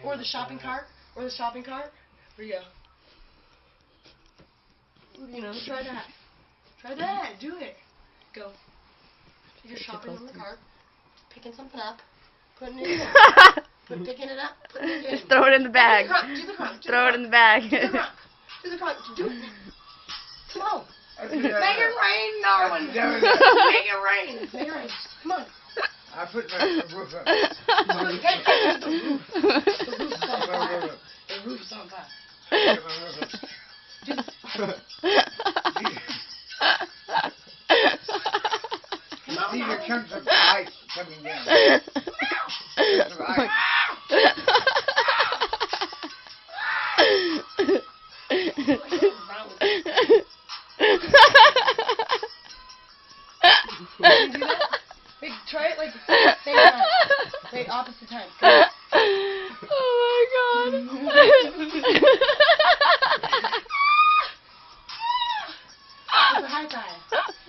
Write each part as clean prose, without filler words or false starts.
Or the shopping cart. Or the shopping cart. Where you go? You know, try that. Try that. Do it. Go. You're shopping on the cart. Picking something up. Putting it in. Picking it up. Putting it in. Just throw it in the bag. Do the crunch. Throw it in the bag. Do the crunch. Do the crunch. Do it. Come on. Make it rain, Darwin. Make it rain. Make it rain. Come on. I put my roof up. The roof's on fire. See the chunks of ice coming down. Chunks of ice. Can you do that? Wait, try it like same time. Wait, opposite time. Oh my god. It's a high five.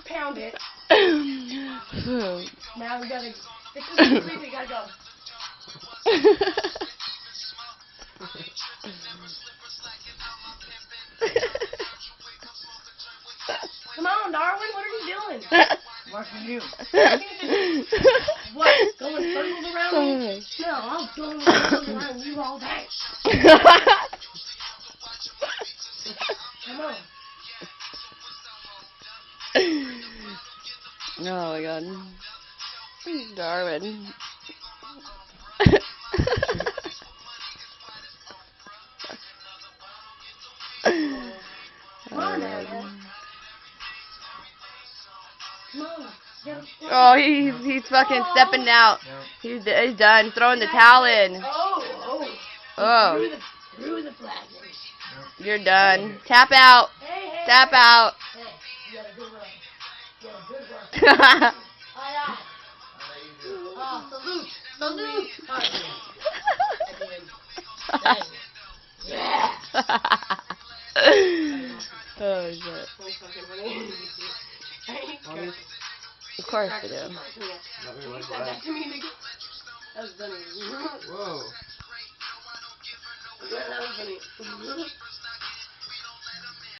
Pound it. Now we gotta. This is three. We gotta go. Come on, Darwin. What are you doing? Watching you. What? Going circles around me? No, I'm going circles around you all day. Come on. Oh my god. Darwin. Come on, Darwin. Come on. Oh, he's fucking stepping out. He's done. Throwing the towel in. Oh. Through the flag. You're done. Tap out. Hey. Tap out. Hey, you got a good run. You got a good run. Aye, aye. Oh, salute. Salute. Yeah. Oh, shit. Of course they do. That to me, nigga. That was funny. Whoa. That was funny.